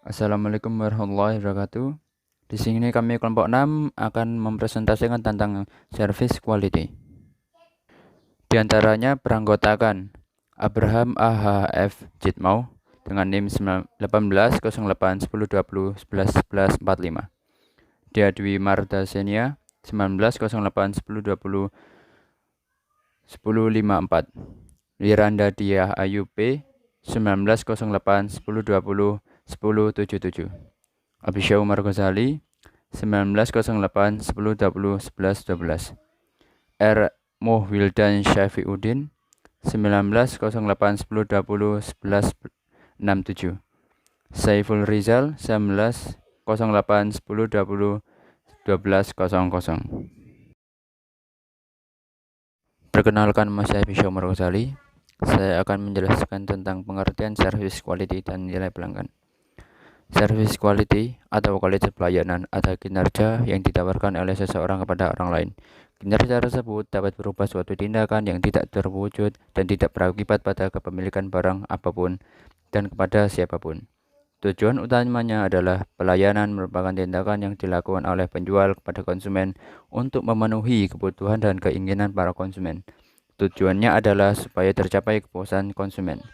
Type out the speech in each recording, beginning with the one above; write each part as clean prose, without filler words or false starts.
Assalamualaikum warahmatullahi wabarakatuh. Di sini kami kelompok 6 akan mempresentasikan tentang service quality. Di antaranya beranggotakan Abraham AHF Jitmau dengan NIM 18 08 10 20 11 11 45. Diadwi Mardasenia 19 08 10 20 10 54. Wiranda Diah Ayu P 19 08 10 20 10 77. Abisya Umar Ghazali 1908 10 20 11 12. R. Muhwildan Syafiuddin 1908 10 20 11 67. Saiful Rizal 1908 10 20 12 00. Perkenalkan, saya Abisya Umar Ghazali. Saya akan menjelaskan tentang pengertian service quality dan nilai pelanggan. Service quality atau kualitas pelayanan adalah kinerja yang ditawarkan oleh seseorang kepada orang lain. Kinerja tersebut dapat berupa suatu tindakan yang tidak terwujud dan tidak berakibat pada kepemilikan barang apapun dan kepada siapapun. Tujuan utamanya adalah pelayanan merupakan tindakan yang dilakukan oleh penjual kepada konsumen untuk memenuhi kebutuhan dan keinginan para konsumen. Tujuannya adalah supaya tercapai kepuasan konsumen.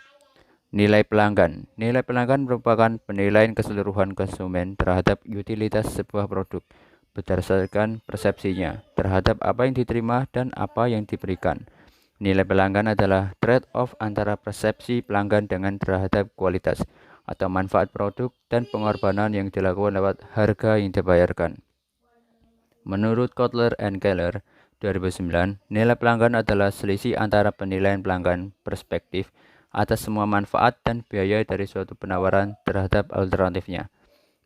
Nilai pelanggan. Nilai pelanggan merupakan penilaian keseluruhan konsumen terhadap utilitas sebuah produk berdasarkan persepsinya terhadap apa yang diterima dan apa yang diberikan. Nilai pelanggan adalah trade-off antara persepsi pelanggan dengan terhadap kualitas atau manfaat produk dan pengorbanan yang dilakukan lewat harga yang dibayarkan. Menurut Kotler and Keller 2009, nilai pelanggan adalah selisih antara penilaian pelanggan perspektif atas semua manfaat dan biaya dari suatu penawaran terhadap alternatifnya.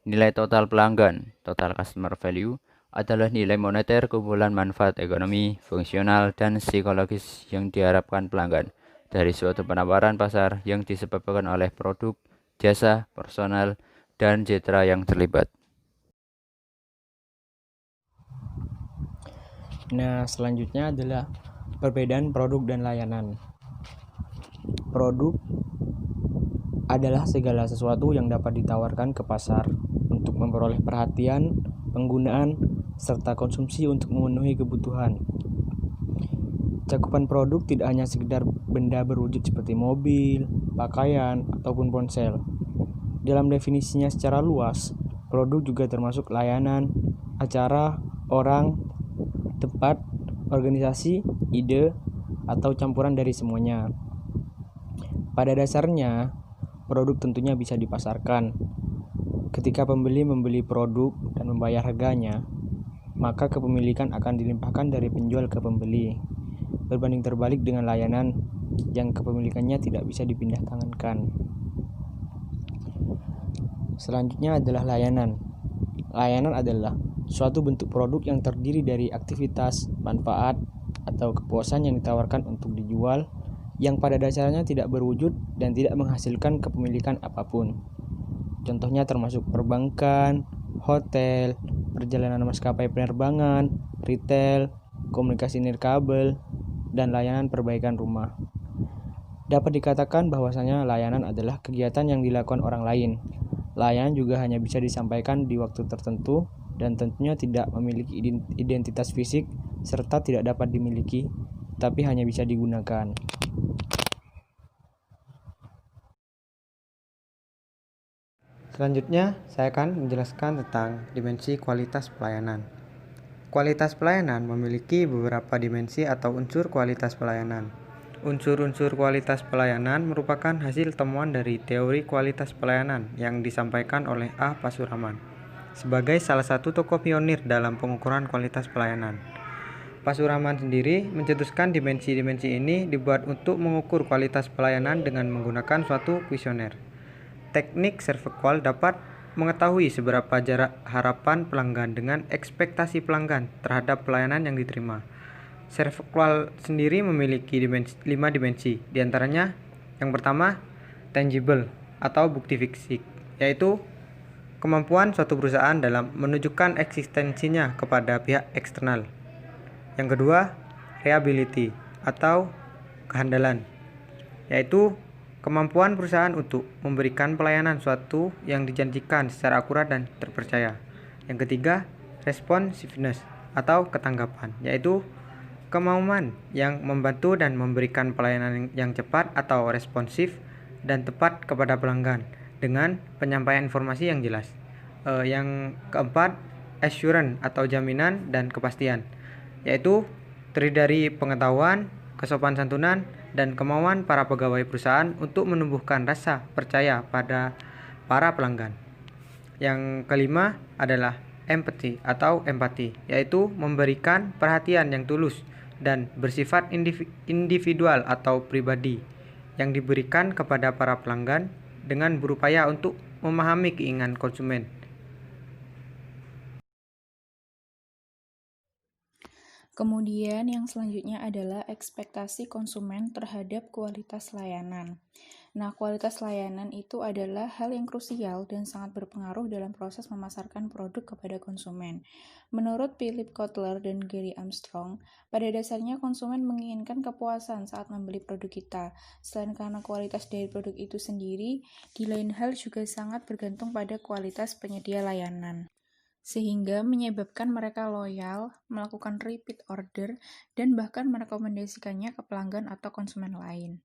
Nilai total pelanggan, total customer value, adalah nilai moneter kumpulan manfaat ekonomi, fungsional, dan psikologis yang diharapkan pelanggan dari suatu penawaran pasar yang disebabkan oleh produk, jasa, personal, dan citra yang terlibat. Nah, selanjutnya adalah perbedaan produk dan layanan. Produk adalah segala sesuatu yang dapat ditawarkan ke pasar untuk memperoleh perhatian, penggunaan, serta konsumsi untuk memenuhi kebutuhan. Cakupan produk tidak hanya sekedar benda berwujud seperti mobil, pakaian, ataupun ponsel. Dalam definisinya secara luas, produk juga termasuk layanan, acara, orang, tempat, organisasi, ide, atau campuran dari semuanya. Pada dasarnya, produk tentunya bisa dipasarkan. Ketika pembeli membeli produk dan membayar harganya, maka kepemilikan akan dilimpahkan dari penjual ke pembeli. Berbanding terbalik dengan layanan yang kepemilikannya tidak bisa dipindah tangankan. Selanjutnya adalah layanan. Layanan adalah suatu bentuk produk yang terdiri dari aktivitas, manfaat, atau kepuasan yang ditawarkan untuk dijual yang pada dasarnya tidak berwujud dan tidak menghasilkan kepemilikan apapun. Contohnya termasuk perbankan, hotel, perjalanan maskapai penerbangan, retail, komunikasi nirkabel, dan layanan perbaikan rumah. Dapat dikatakan bahwasanya layanan adalah kegiatan yang dilakukan orang lain. Layanan juga hanya bisa disampaikan di waktu tertentu dan tentunya tidak memiliki identitas fisik serta tidak dapat dimiliki, tapi hanya bisa digunakan. Selanjutnya, saya akan menjelaskan tentang dimensi kualitas pelayanan. Kualitas pelayanan memiliki beberapa dimensi atau unsur kualitas pelayanan. Unsur-unsur kualitas pelayanan merupakan hasil temuan dari teori kualitas pelayanan yang disampaikan oleh A. Pasuraman sebagai salah satu tokoh pionir dalam pengukuran kualitas pelayanan. Pasuraman sendiri mencetuskan dimensi-dimensi ini dibuat untuk mengukur kualitas pelayanan dengan menggunakan suatu kuesioner. Teknik ServQual dapat mengetahui seberapa jarak harapan pelanggan dengan ekspektasi pelanggan terhadap pelayanan yang diterima. ServQual sendiri memiliki 5 dimensi, diantaranya yang pertama, tangible atau bukti fisik, yaitu kemampuan suatu perusahaan dalam menunjukkan eksistensinya kepada pihak eksternal. Yang kedua, reliability atau kehandalan, yaitu Kemampuan perusahaan untuk memberikan pelayanan suatu yang dijanjikan secara akurat dan terpercaya. Yang ketiga, responsiveness atau ketanggapan, yaitu kemauan yang membantu dan memberikan pelayanan yang cepat atau responsif dan tepat kepada pelanggan dengan penyampaian informasi yang jelas. Yang keempat, assurance atau jaminan dan kepastian, yaitu terdiri dari pengetahuan, kesopan santunan, dan kemauan para pegawai perusahaan untuk menumbuhkan rasa percaya pada para pelanggan. Yang kelima adalah empathy atau empati, yaitu memberikan perhatian yang tulus dan bersifat individual atau pribadi yang diberikan kepada para pelanggan dengan berupaya untuk memahami keinginan konsumen. Kemudian yang selanjutnya adalah ekspektasi konsumen terhadap kualitas layanan. Nah, kualitas layanan itu adalah hal yang krusial dan sangat berpengaruh dalam proses memasarkan produk kepada konsumen. Menurut Philip Kotler dan Gary Armstrong, pada dasarnya konsumen menginginkan kepuasan saat membeli produk kita. Selain karena kualitas dari produk itu sendiri, di lain hal juga sangat bergantung pada kualitas penyedia layanan, sehingga menyebabkan mereka loyal, melakukan repeat order, dan bahkan merekomendasikannya ke pelanggan atau konsumen lain.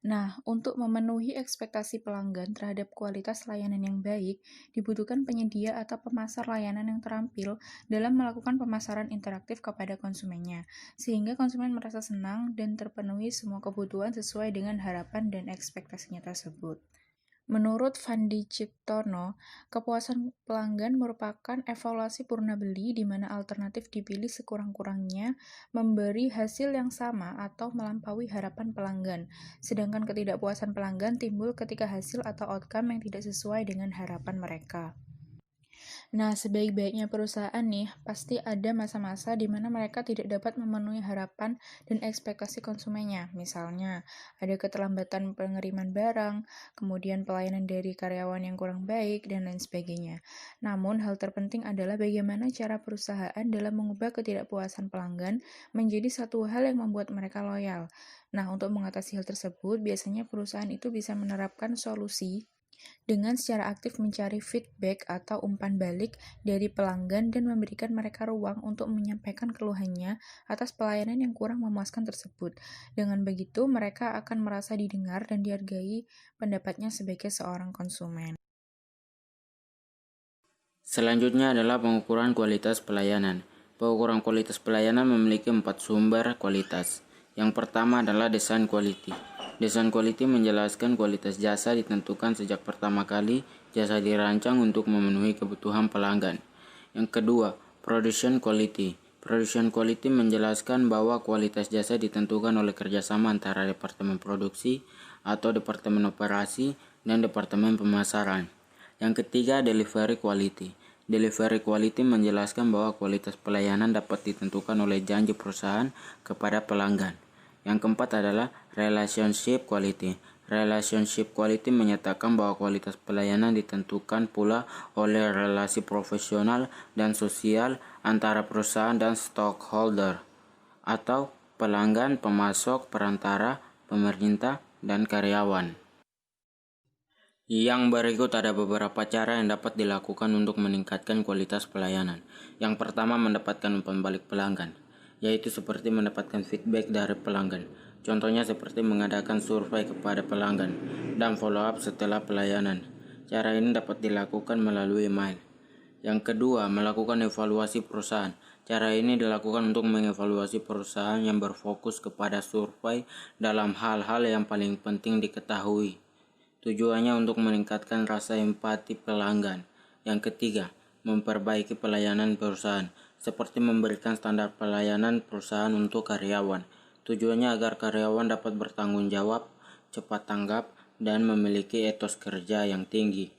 Nah, untuk memenuhi ekspektasi pelanggan terhadap kualitas layanan yang baik, dibutuhkan penyedia atau pemasar layanan yang terampil dalam melakukan pemasaran interaktif kepada konsumennya, sehingga konsumen merasa senang dan terpenuhi semua kebutuhan sesuai dengan harapan dan ekspektasinya tersebut. Menurut Fandi Ciptono, kepuasan pelanggan merupakan evaluasi purna beli di mana alternatif dipilih sekurang-kurangnya memberi hasil yang sama atau melampaui harapan pelanggan, sedangkan ketidakpuasan pelanggan timbul ketika hasil atau outcome yang tidak sesuai dengan harapan mereka. Nah, sebaik-baiknya perusahaan nih, pasti ada masa-masa di mana mereka tidak dapat memenuhi harapan dan ekspektasi konsumennya. Misalnya, ada keterlambatan pengiriman barang, kemudian pelayanan dari karyawan yang kurang baik, dan lain sebagainya. Namun, hal terpenting adalah bagaimana cara perusahaan dalam mengubah ketidakpuasan pelanggan menjadi satu hal yang membuat mereka loyal. Nah, untuk mengatasi hal tersebut, biasanya perusahaan itu bisa menerapkan solusi dengan secara aktif mencari feedback atau umpan balik dari pelanggan dan memberikan mereka ruang untuk menyampaikan keluhannya atas pelayanan yang kurang memuaskan tersebut. Dengan begitu, mereka akan merasa didengar dan dihargai pendapatnya sebagai seorang konsumen. Selanjutnya adalah pengukuran kualitas pelayanan. Pengukuran kualitas pelayanan memiliki 4 sumber kualitas. Yang pertama adalah desain quality. Desain quality menjelaskan kualitas jasa ditentukan sejak pertama kali jasa dirancang untuk memenuhi kebutuhan pelanggan. Yang kedua, production quality. Production quality menjelaskan bahwa kualitas jasa ditentukan oleh kerjasama antara departemen produksi atau departemen operasi dan departemen pemasaran. Yang ketiga, delivery quality. Delivery quality menjelaskan bahwa kualitas pelayanan dapat ditentukan oleh janji perusahaan kepada pelanggan. Yang keempat adalah relationship quality. Relationship quality menyatakan bahwa kualitas pelayanan ditentukan pula oleh relasi profesional dan sosial antara perusahaan dan stockholder atau pelanggan, pemasok, perantara, pemerintah, dan karyawan. Yang berikut ada beberapa cara yang dapat dilakukan untuk meningkatkan kualitas pelayanan. Yang pertama, mendapatkan umpan balik pelanggan, yaitu seperti mendapatkan feedback dari pelanggan. Contohnya seperti mengadakan survei kepada pelanggan dan follow up setelah pelayanan. Cara ini dapat dilakukan melalui email. Yang kedua, melakukan evaluasi perusahaan. Cara ini dilakukan untuk mengevaluasi perusahaan yang berfokus kepada survei dalam hal-hal yang paling penting diketahui. Tujuannya untuk meningkatkan rasa empati pelanggan. Yang ketiga, memperbaiki pelayanan perusahaan, seperti memberikan standar pelayanan perusahaan untuk karyawan. Tujuannya agar karyawan dapat bertanggung jawab, cepat tanggap, dan memiliki etos kerja yang tinggi.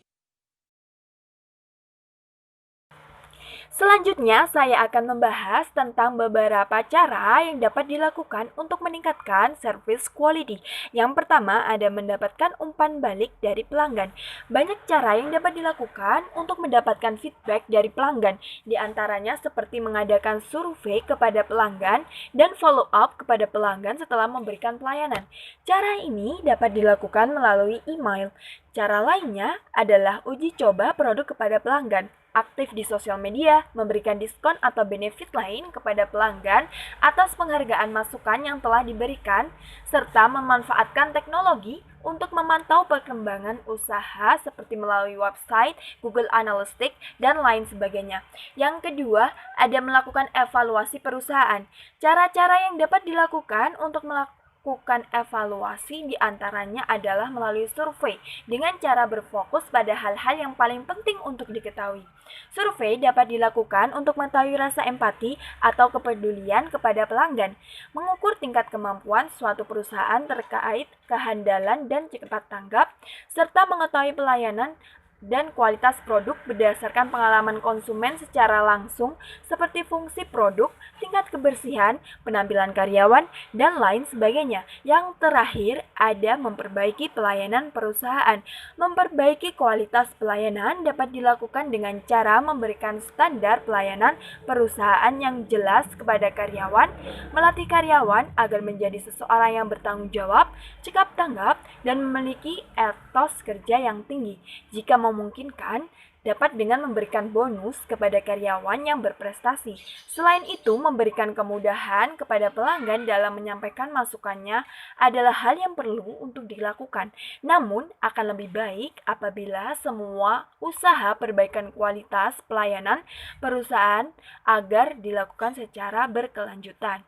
Selanjutnya, saya akan membahas tentang beberapa cara yang dapat dilakukan untuk meningkatkan service quality. Yang pertama, ada mendapatkan umpan balik dari pelanggan. Banyak cara yang dapat dilakukan untuk mendapatkan feedback dari pelanggan, di antaranya seperti mengadakan survei kepada pelanggan dan follow up kepada pelanggan setelah memberikan pelayanan. Cara ini dapat dilakukan melalui email. Cara lainnya adalah uji coba produk kepada pelanggan, aktif di sosial media, memberikan diskon atau benefit lain kepada pelanggan atas penghargaan masukan yang telah diberikan, serta memanfaatkan teknologi untuk memantau perkembangan usaha seperti melalui website, Google Analytics, dan lain sebagainya. Yang kedua, ada melakukan evaluasi perusahaan. Cara-cara yang dapat dilakukan untuk melakukan evaluasi diantaranya adalah melalui survei dengan cara berfokus pada hal-hal yang paling penting untuk diketahui. Survei dapat dilakukan untuk mengetahui rasa empati atau kepedulian kepada pelanggan, mengukur tingkat kemampuan suatu perusahaan terkait kehandalan dan cepat tanggap, serta mengetahui pelayanan dan kualitas produk berdasarkan pengalaman konsumen secara langsung seperti fungsi produk, tingkat kebersihan, penampilan karyawan, dan lain sebagainya. Yang terakhir, ada memperbaiki pelayanan perusahaan. Memperbaiki kualitas pelayanan dapat dilakukan dengan cara memberikan standar pelayanan perusahaan yang jelas kepada karyawan, melatih karyawan agar menjadi seseorang yang bertanggung jawab, cepat tanggap, dan memiliki etos kerja yang tinggi. Jika memungkinkan, dapat dengan memberikan bonus kepada karyawan yang berprestasi. Selain itu, memberikan kemudahan kepada pelanggan dalam menyampaikan masukannya adalah hal yang perlu untuk dilakukan. Namun, akan lebih baik apabila semua usaha perbaikan kualitas pelayanan perusahaan agar dilakukan secara berkelanjutan.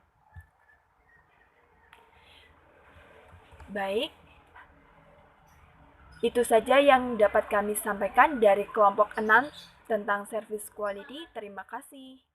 Baik, itu saja yang dapat kami sampaikan dari kelompok 6 tentang service quality. Terima kasih.